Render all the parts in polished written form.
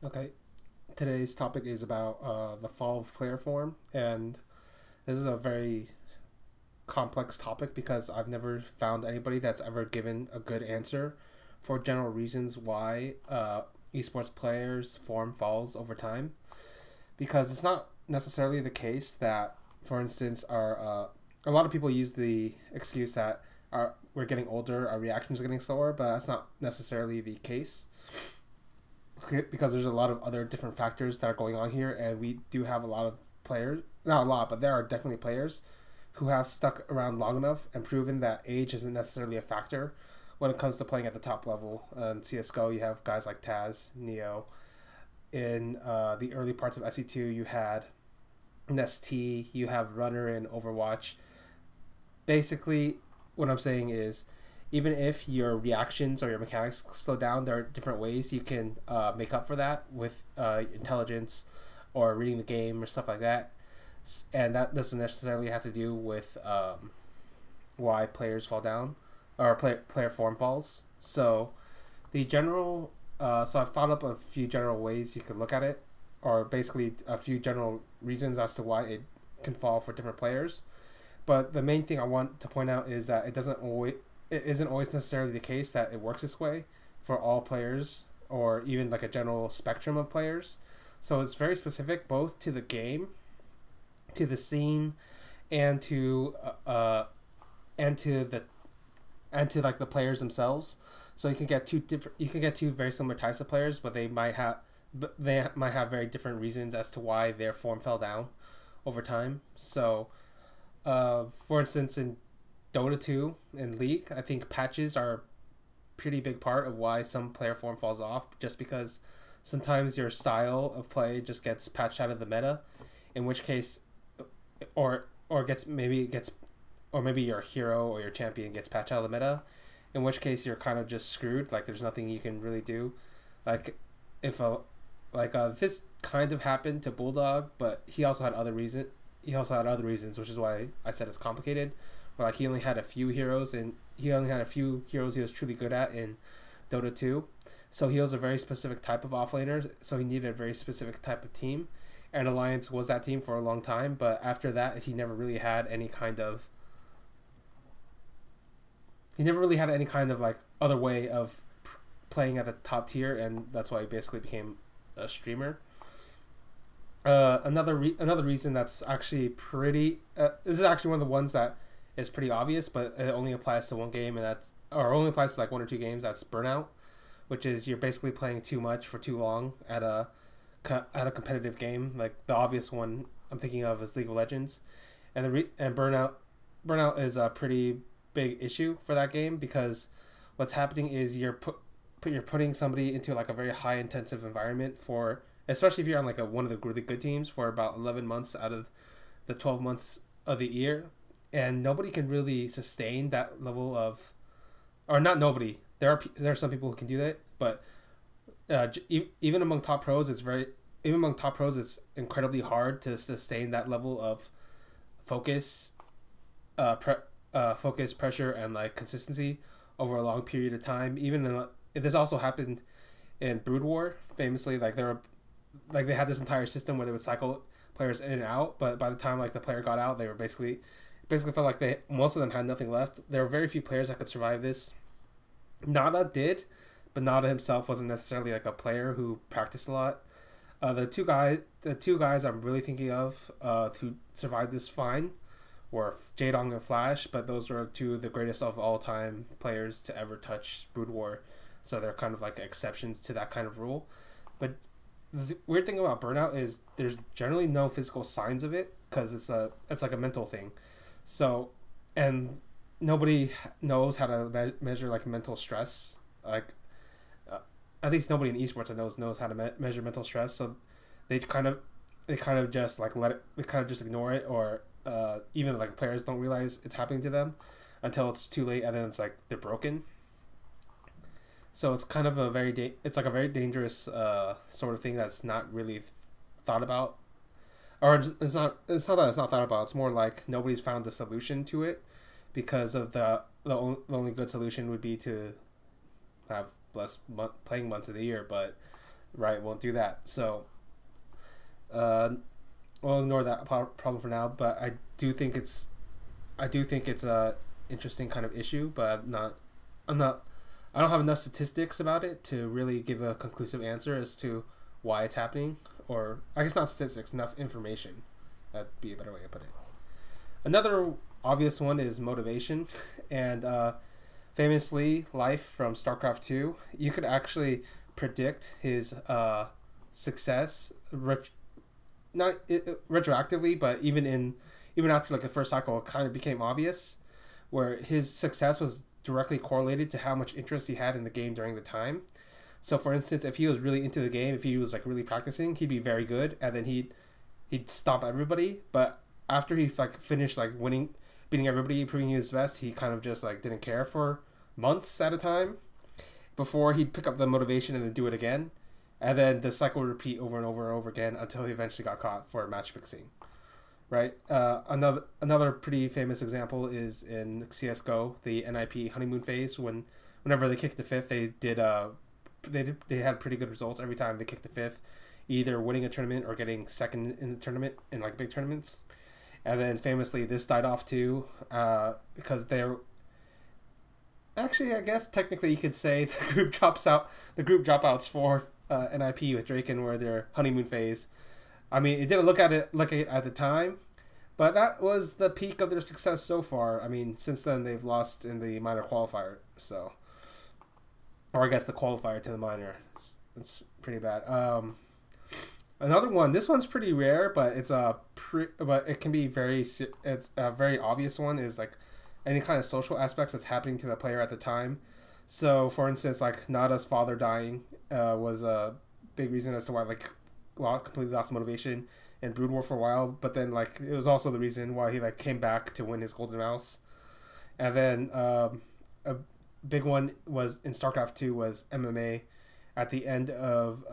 Okay, today's topic is about the fall of player form, and this is a very complex topic because I've never found anybody that's ever given a good answer for general reasons why esports players' form falls over time. Because it's not necessarily the case that, for instance, a lot of people use the excuse that we're getting older, our reactions are getting slower, but that's not necessarily the case. Okay, because there's a lot of other different factors that are going on here, and we do have a lot of players, not a lot, but there are definitely players who have stuck around long enough and proven that age isn't necessarily a factor when it comes to playing at the top level. In CSGO, you have guys like Taz, Neo. In the early parts of SE2, you had Nest, you have Runner in Overwatch. Basically, what I'm saying is, even if your reactions or your mechanics slow down, there are different ways you can make up for that with intelligence or reading the game or stuff like that. And that doesn't necessarily have to do with why players fall down or player form falls. So the general, so I've thought up a few general ways you could look at it, or basically a few general reasons as to why it can fall for different players. But the main thing I want to point out is that it isn't always necessarily the case that it works this way for all players or even like a general spectrum of players. So it's very specific both to the game, to the scene, and to and to the and to like the players themselves. So you can get two very similar types of players, but they might have very different reasons as to why their form fell down over time. So for instance, in Dota 2 and League, I think patches are a pretty big part of why some player form falls off, just because sometimes your style of play just gets patched out of the meta, in which case, or maybe your hero or your champion gets patched out of the meta, in which case you're kind of just screwed. Like there's nothing you can really do. Like if a this kind of happened to Bulldog, but he also had other reasons, which is why I said it's complicated. Where like he only had a few heroes he was truly good at in Dota 2. So he was a very specific type of offlaner, so he needed a very specific type of team. And Alliance was that team for a long time, but after that he never really had any kind of like other way of playing at the top tier, and that's why he basically became a streamer. Another reason that's actually pretty this is actually one of the ones that is pretty obvious, but it only applies to one game, and only applies to like one or two games. That's Burnout, which is you're basically playing too much for too long at a competitive game. Like the obvious one I'm thinking of is League of Legends, and Burnout is a pretty big issue for that game because what's happening is you're putting somebody into like a very high intensive environment for, especially if you're on like one of the really good teams, for about 11 months out of the 12 months of the year, and nobody can really sustain that level of, or not nobody. There are some people who can do that, but even among top pros, it's incredibly hard to sustain that level of focus, focus, pressure, and like consistency over a long period of time. This also happened in Brood War, famously. Like they had this entire system where they would cycle players in and out, but by the time like the player got out, they were basically felt like most of them had nothing left. There were very few players that could survive this. Nada did, but Nada himself wasn't necessarily like a player who practiced a lot. The two guys I'm really thinking of who survived this fine were Jaedong and Flash, but those were two of the greatest of all time players to ever touch Brood War, so they're kind of like exceptions to that kind of rule. But the weird thing about Burnout is there's generally no physical signs of it because it's like a mental thing. So, and nobody knows how to measure like mental stress. Like, at least nobody in esports I knows how to measure mental stress. So, they kind of just like they kind of just ignore it, or even like players don't realize it's happening to them until it's too late, and then it's like they're broken. So it's kind of a very dangerous sort of thing that's not really thought about, or it's not that it's not thought about. It's more like nobody's found a solution to it, because of the only good solution would be to have less playing months of the year, but right? Won't do that. So, we'll ignore that problem for now. But I do think it's a interesting kind of issue. But I'm not, I don't have enough statistics about it to really give a conclusive answer as to why it's happening, or I guess not statistics, enough information. That'd be a better way to put it. Another obvious one is motivation, and famously, Life from StarCraft 2, you could actually predict his success, retroactively, but even after like the first cycle, it kind of became obvious, where his success was directly correlated to how much interest he had in the game during the time. So, for instance, if he was really into the game, if he was like really practicing, he'd be very good, and then he'd stomp everybody. But after he like finished like beating everybody, proving he was best, he kind of just like didn't care for months at a time before he'd pick up the motivation and then do it again, and then the cycle would repeat over and over and over again until he eventually got caught for match fixing. Right. Another pretty famous example is in CS:GO, the NIP honeymoon phase. Whenever they kicked the fifth, they had pretty good results every time they kicked the fifth, either winning a tournament or getting second in the tournament in like big tournaments. And then famously, this died off too, because they're actually, I guess technically you could say the group dropouts for NIP with Draken were their honeymoon phase. I mean, it didn't look at it at the time, but that was the peak of their success so far. I mean, since then they've lost in the minor qualifier, so, or I guess the qualifier to the minor. It's pretty bad. Another one. This one's pretty rare, but but it can be it's a very obvious one. Is like any kind of social aspects that's happening to the player at the time. So, for instance, like Nada's father dying was a big reason as to why like completely lost motivation in Brood War for a while, but then like it was also the reason why he like came back to win his golden mouse. And then a big one was in StarCraft 2 was MMA. At the end of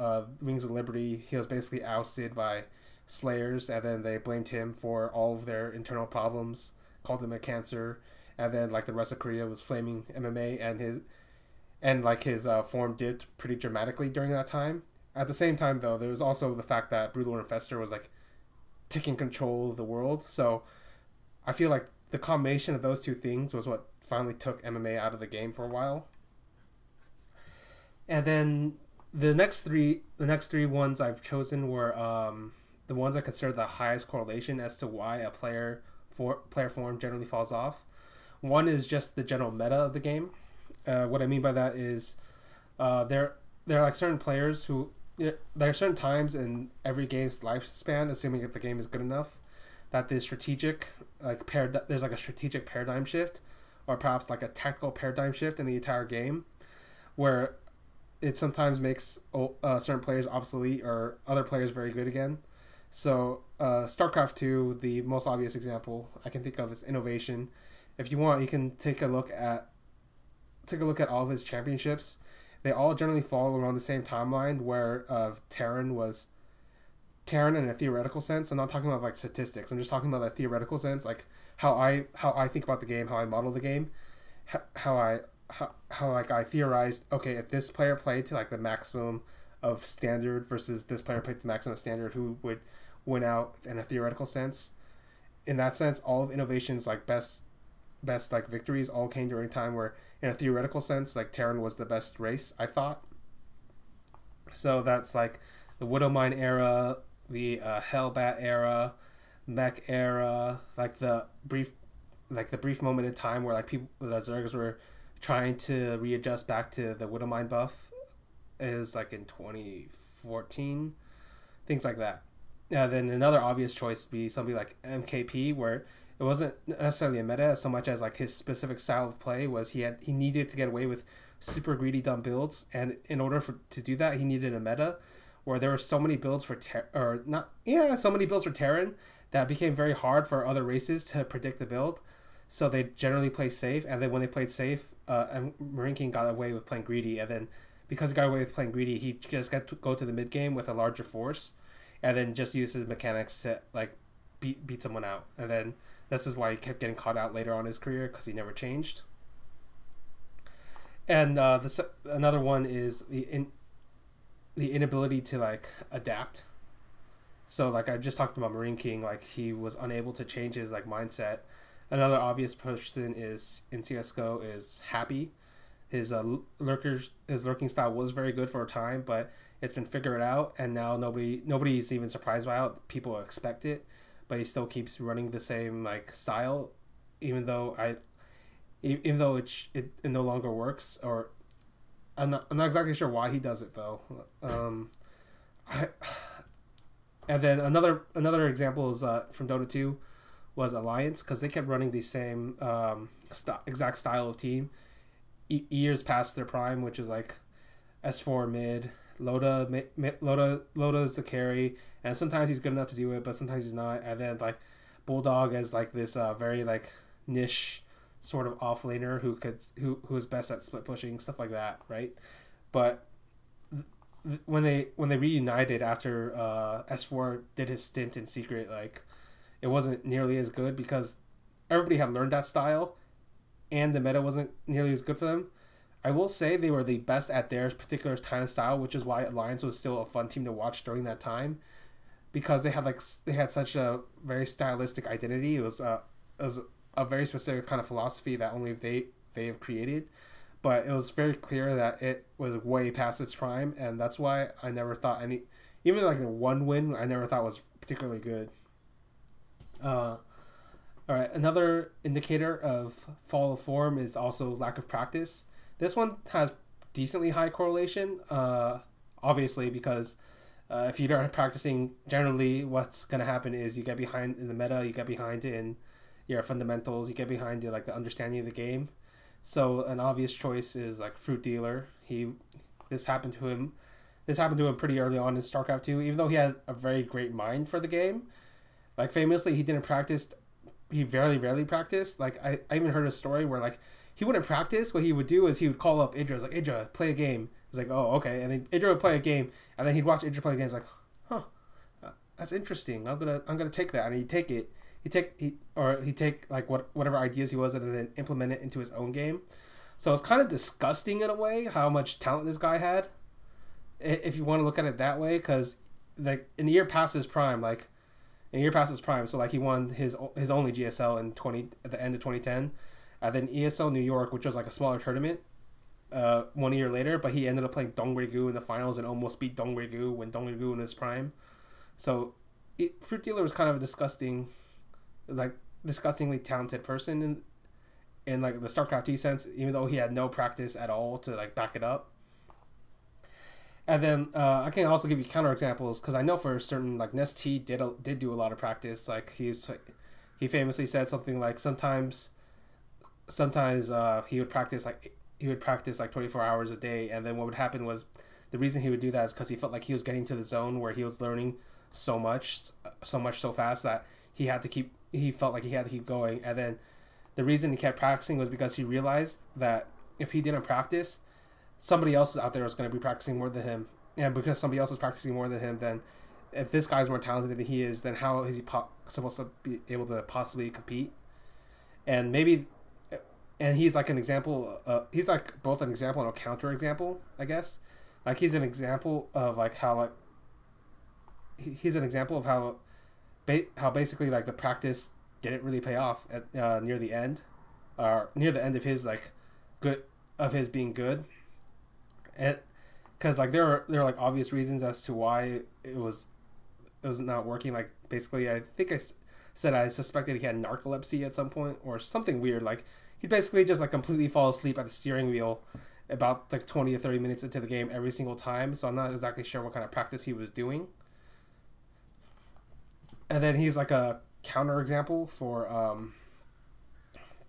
Wings of Liberty, he was basically ousted by Slayers, and then they blamed him for all of their internal problems, called him a cancer, and then like the rest of Korea was flaming MMA, and his form dipped pretty dramatically during that time. At the same time, though, there was also the fact that Brutal Infestor was like taking control of the world. So I feel like the combination of those two things was what finally took MMA out of the game for a while. And then the next three ones I've chosen were the ones I consider the highest correlation as to why a player form generally falls off. One is just the general meta of the game. What I mean by that is there are like certain players who there are certain times in every game's lifespan, assuming that the game is good enough, that the strategic there's like a strategic paradigm shift, or perhaps like a tactical paradigm shift in the entire game, where it sometimes makes certain players obsolete or other players very good again. So StarCraft 2, the most obvious example I can think of is Innovation. If you want, you can take a look at all of his championships. They all generally fall around the same timeline, where Terran in a theoretical sense. I'm not talking about like statistics. I'm just talking about a theoretical sense, like how I think about the game, how I model the game, how I theorized, okay, if this player played to like the maximum of standard versus this player played to the maximum of standard, who would win out in a theoretical sense. In that sense, all of Innovation's like best like victories all came during a time where, in a theoretical sense, like Terran was the best race, I thought. So that's like the Widowmine era, the Hellbat era, Mech era, like the brief moment in time where like the Zergs were trying to readjust back to the Widowmine buff, is like in 2014, things like that. Then another obvious choice would be somebody like MKP, where it wasn't necessarily a meta so much as like his specific style of play was he needed to get away with super greedy dumb builds, and in order to do that, he needed a meta where there were so many builds for Terran that it became very hard for other races to predict the build. So they generally play safe, and then when they played safe, and Marine King got away with playing greedy, and then because he got away with playing greedy, he just got to go to the mid game with a larger force, and then just use his mechanics to like beat someone out. And then this is why he kept getting caught out later on in his career, because he never changed. And another one is the inability to like adapt. So like I just talked about Marine King, like he was unable to change his like mindset. Another obvious person is in CS:GO is Happy. His lurking style was very good for a time, but it's been figured out, and now nobody's even surprised by it. People expect it, but he still keeps running the same like style, even though it no longer works. Or I'm not exactly sure why he does it though. I And then another example is from Dota 2 was Alliance, because they kept running the same exact style of team years past their prime, which is like S4 mid, Loda is the carry, and sometimes he's good enough to do it, but sometimes he's not. And then like Bulldog as like this very like niche sort of off laner who is best at split pushing, stuff like that, right? But when they reunited after S4 did his stint in Secret, like it wasn't nearly as good because everybody had learned that style, and the meta wasn't nearly as good for them. I will say they were the best at their particular kind of style, which is why Alliance was still a fun team to watch during that time, because they had such a very stylistic identity. It was a very specific kind of philosophy that only they have created, but it was very clear that it was way past its prime, and that's why I never thought even like one win I never thought was particularly good. All right, another indicator of fall of form is also lack of practice. This one has decently high correlation, obviously, because if you aren't practicing, generally what's going to happen is you get behind in the meta, you get behind in your fundamentals, you get behind in like the understanding of the game. So an obvious choice is like Fruit Dealer. This happened to him pretty early on in StarCraft 2, even though he had a very great mind for the game. Like famously, he didn't practice. He very rarely practiced. Like I even heard a story where like he wouldn't practice. What he would do is he would call up Idra. Like, Idra, play a game. He's like, oh, okay. And then Idra would play a game, and then he'd watch Idra play a game. He's like, huh, that's interesting. I'm gonna take that, and he'd take it. He'd take like whatever ideas he was, and then implement it into his own game. So it's kind of disgusting in a way how much talent this guy had, if you want to look at it that way. Because like in the year past his prime, so like he won his only GSL at the end of 2010, and then ESL New York, which was like a smaller tournament, 1 year later. But he ended up playing Dongrigu in the finals and almost beat Dongrigu when Dongrigu in his prime. So Fruit Dealer was kind of a disgustingly talented person in like the StarCraft 2 sense, even though he had no practice at all to like back it up. And then I can also give you counterexamples, because I know for certain like Nest did do a lot of practice. Like he famously said something like sometimes he would practice like 24 hours a day, and then what would happen was the reason he would do that is because he felt like he was getting to the zone where he was learning so much so fast that he felt like he had to keep going. And then the reason he kept practicing was because he realized that if he didn't practice, somebody else out there was going to be practicing more than him. And because somebody else is practicing more than him, then if this guy's more talented than he is, then how is he supposed to be able to possibly compete? And he's like an example. He's like both an example and a counter example, I guess. Like he's an example of like how like he's an example of how basically like the practice didn't really pay off at near the end of his like being good. And because like there are like obvious reasons as to why it was not working. Like basically I think I said I suspected he had narcolepsy at some point or something weird. Like he'd basically just like completely fall asleep at the steering wheel about like 20 or 30 minutes into the game every single time. So I'm not exactly sure what kind of practice he was doing. And then he's like a counter example for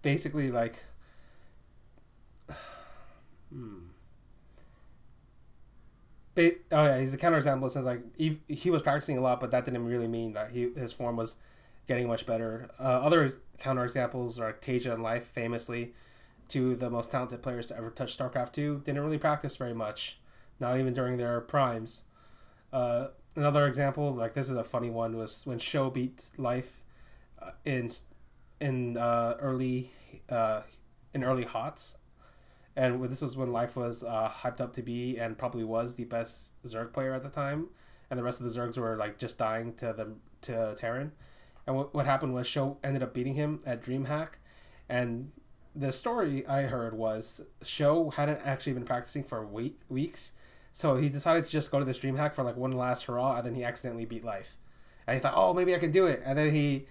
basically like he's a counterexample. It says like he was practicing a lot, but that didn't really mean that his form was getting much better. Other counterexamples are like Tasia and Life, famously two of the most talented players to ever touch StarCraft 2, didn't really practice very much, not even during their primes. Another example, like this is a funny one, was when Show beat Life in early HOTS. and this was when Life was hyped up to be and probably was the best Zerg player at the time, and the rest of the Zergs were like just dying to Terran. And what happened was Show ended up beating him at DreamHack, and the story I heard was Show hadn't actually been practicing for weeks, so he decided to just go to this DreamHack for like one last hurrah, and then he accidentally beat Life, and he thought, oh, maybe I can do it, and then he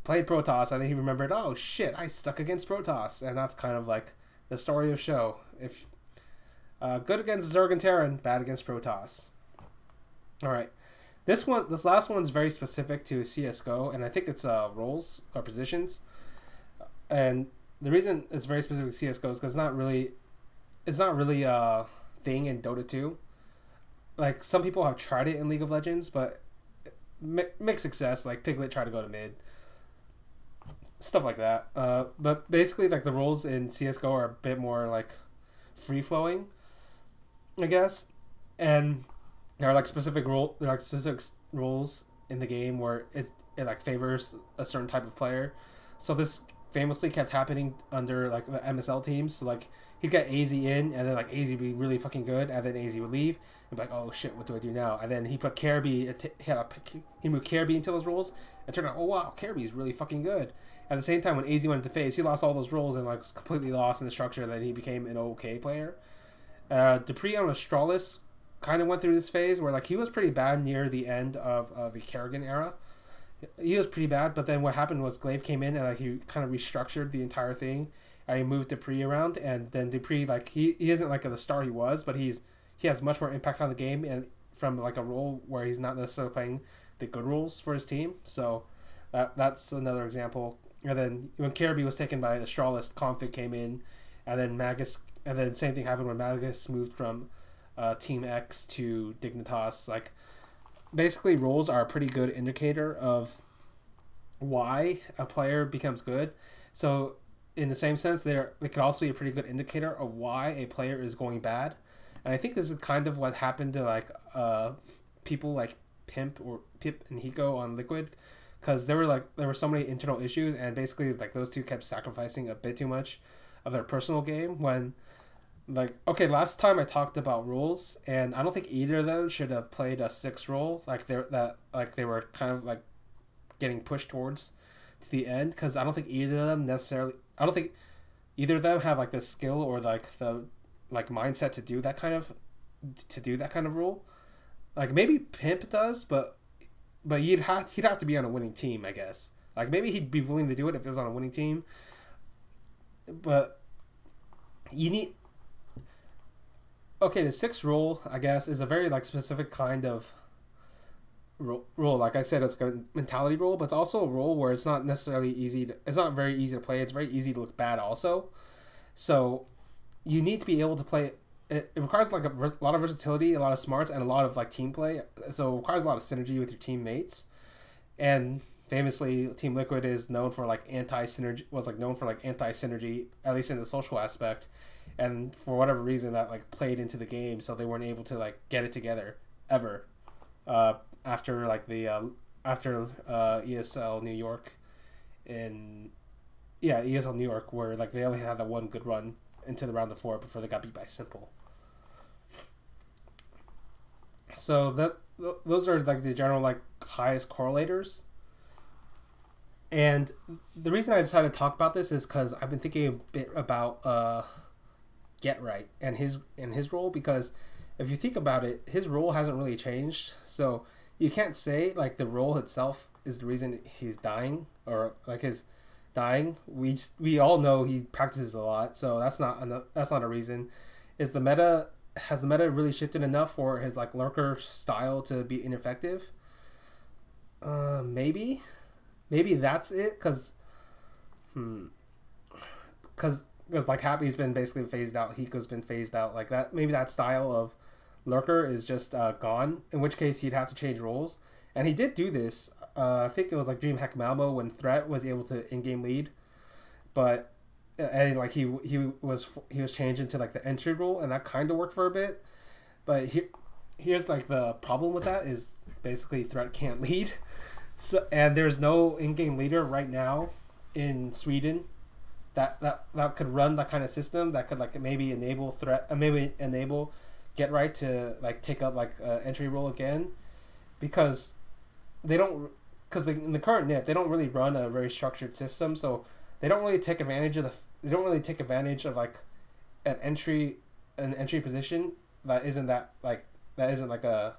played Protoss, and then he remembered, oh shit, I stuck against Protoss, and that's kind of like the story of Show. If good against Zerg and Terran, bad against Protoss. All right, this last one's very specific to CS:GO, and I think it's roles or positions. And the reason it's very specific to CS:GO is because it's not really a thing in Dota 2. Like, some people have tried it in League of Legends, but mixed success. Like Piglet tried to go to mid, stuff like that. But basically, like, the roles in CS:GO are a bit more like free flowing, I guess, and there are like specific roles in the game where it like favors a certain type of player. So this famously kept happening under like the MSL teams. So like he'd get AZ in, and then like AZ would be really fucking good, and then AZ would leave and be like, oh shit, what do I do now? And then he put Caribou, he moved Caribou into those roles, and turned out, oh wow, Caribou's really fucking good. At the same time, when AZ went into phase, he lost all those roles and like was completely lost in the structure. Then he became an okay player. Dupree on Astralis kind of went through this phase where like he was pretty bad near the end of the Kerrigan era. He was pretty bad, but then what happened was Glaive came in and like he kind of restructured the entire thing, and he moved Dupree around, and then Dupree, like he isn't like the star he was, but he has much more impact on the game, and from like a role where he's not necessarily playing the good roles for his team. So that's another example. And then when Caribou was taken by Astralis, Config came in, and then Magus, and then same thing happened when Magus moved from Team X to Dignitas. Like, basically, roles are a pretty good indicator of why a player becomes good. So, in the same sense, they could also be a pretty good indicator of why a player is going bad. And I think this is kind of what happened to like people like Pip and Hiko on Liquid, because there were so many internal issues, and basically like those two kept sacrificing a bit too much of their personal game. When like, okay, last time I talked about roles, and I don't think either of them should have played a 6 role. Like they were kind of like getting pushed towards to the end, because I don't think either of them have like the skill or like the like mindset to do that kind of role. Like maybe Pimp does, but he'd have to be on a winning team, I guess. Like maybe he'd be willing to do it if it was on a winning team, but you need. Okay, the 6 role, I guess, is a very like specific kind of role. Like I said, it's a mentality role, but it's also a role where it's not necessarily it's not very easy to play. It's very easy to look bad also. So you need to be able to play. It requires like a lot of versatility, a lot of smarts, and a lot of like team play. So it requires a lot of synergy with your teammates. And famously, Team Liquid is known for like anti-synergy, at least in the social aspect. And for whatever reason, that like played into the game, so they weren't able to like get it together ever. After like ESL New York, ESL New York, where like they only had that one good run into the round of 4 before they got beat by Simple. So those are like the general like highest correlators. And the reason I decided to talk about this is because I've been thinking a bit about Get Right and his role, because if you think about it, his role hasn't really changed. So you can't say like the role itself is the reason he's dying, or like his dying. We all know he practices a lot, so that's not a reason. Has the meta really shifted enough for his like lurker style to be ineffective? Maybe that's it, because like Happy's been basically phased out, Hiko's been phased out, like that. Maybe that style of lurker is just gone, in which case he'd have to change roles. And he did do this. I think it was like DreamHack Malmo when Threat was able to in-game lead, but and like he was changed into like the entry role, and that kind of worked for a bit. But here's like the problem with that is basically Threat can't lead, so and there's no in-game leader right now in Sweden that could run that kind of system that could like maybe enable Get Right to like take up like entry role again, because they don't because in the current NIP they don't really run a very structured system, so they don't really take advantage of like an entry position that isn't like a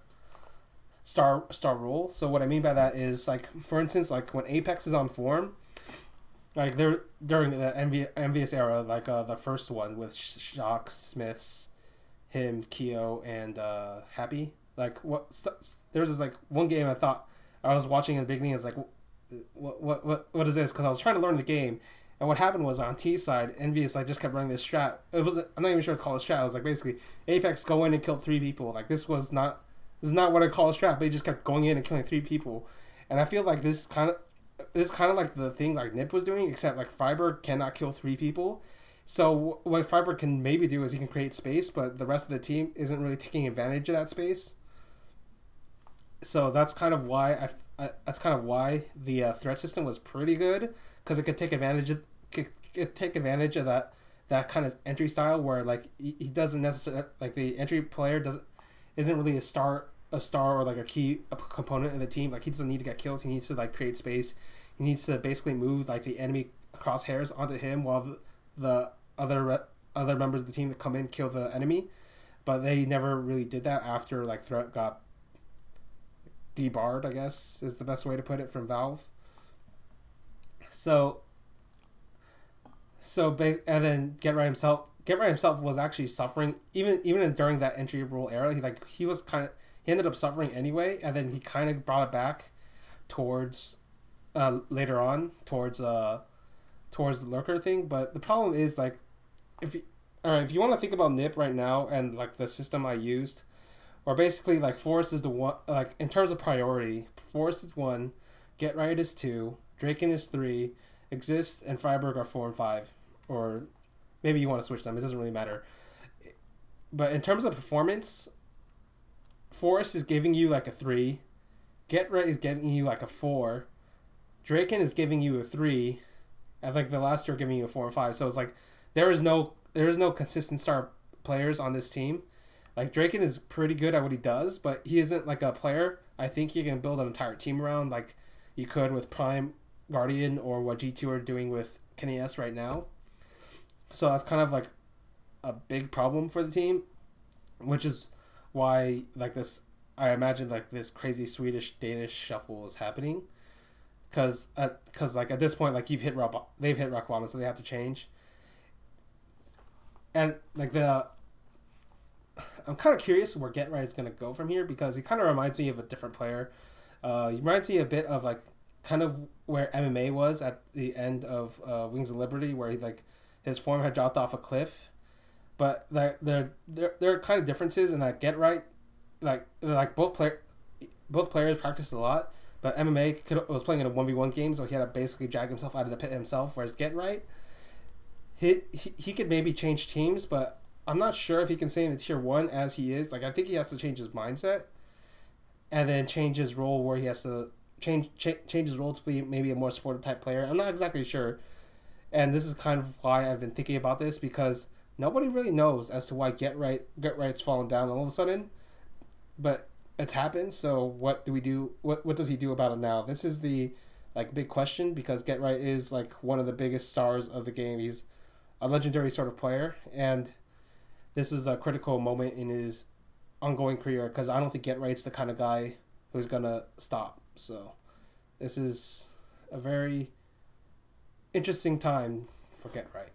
star role. So what I mean by that is like, for instance, like when Apex is on form, like they're during the Envious era, like the first one with Shocks, Smiths, him, Keo, and Happy. Like there was this like one game I thought I was watching in the beginning. Is like, what is this? Because I was trying to learn the game, and what happened was on T side, Envious like just kept running this strat. It was I'm not even sure it's called a strat. It was like basically Apex go in and kill 3 people. Like this is not what I call a strat, but he just kept going in and killing 3 people, and I feel like this is kind of like the thing like Nip was doing, except like Freiburg cannot kill 3 people. So what Freiburg can maybe do is he can create space, but the rest of the team isn't really taking advantage of that space. So that's kind of why the threat system was pretty good, because it could take advantage of that kind of entry style where like he doesn't necessarily like the entry player isn't really a star or like a component of the team. Like he doesn't need to get kills. He needs to like create space. He needs to basically move like the enemy crosshairs onto him while the other members of the team that come in kill the enemy. But they never really did that after like threat got debarred, I guess is the best way to put it, from Valve. And then Get Right himself was actually suffering even during that entry role era. He ended up suffering anyway, and then he kind of brought it back towards later on towards the lurker thing. But the problem is like if you want to think about NIP right now and like the system I used, or basically like Forest is the one, like in terms of priority, Forest is 1, Get Right is 2, Draken is 3, Exist and Freiburg are 4 and 5, or maybe you want to switch them. It doesn't really matter. But in terms of performance, Forest is giving you like a 3, Get Right is getting you like a 4, Draken is giving you a 3, and like the last 2 are giving you a 4 and 5. So it's like there is no consistent star players on this team. Like Draken is pretty good at what he does, but he isn't like a player I think you can build an entire team around like you could with Prime, Guardian, or what G2 are doing with Kenny S right now. So that's kind of like a big problem for the team, which is why like this, I imagine like this crazy Swedish Danish shuffle is happening, because like at this point like they've hit rock bottom, so they have to change. And like I'm kind of curious where Get Right is going to go from here, because he kind of reminds me of a different player. He reminds me a bit of like kind of where MMA was at the end of Wings of Liberty, where he like his form had dropped off a cliff. But there are kind of differences in that Get Right, like both players practiced a lot, but MMA was playing in a 1v1 game, so he had to basically drag himself out of the pit himself. Whereas Get Right, he could maybe change teams, but I'm not sure if he can stay in the tier 1 as he is. Like I think he has to change his mindset, and then change his role where he has to change his role to be maybe a more supportive type player. I'm not exactly sure, and this is kind of why I've been thinking about this, because nobody really knows as to why Get Right's fallen down all of a sudden, but it's happened. So what do we do? What does he do about it now? This is the like big question, because Get Right is like one of the biggest stars of the game. He's a legendary sort of player, and this is a critical moment in his ongoing career, because I don't think Get Right's the kind of guy who's gonna stop. So this is a very interesting time for Get Right.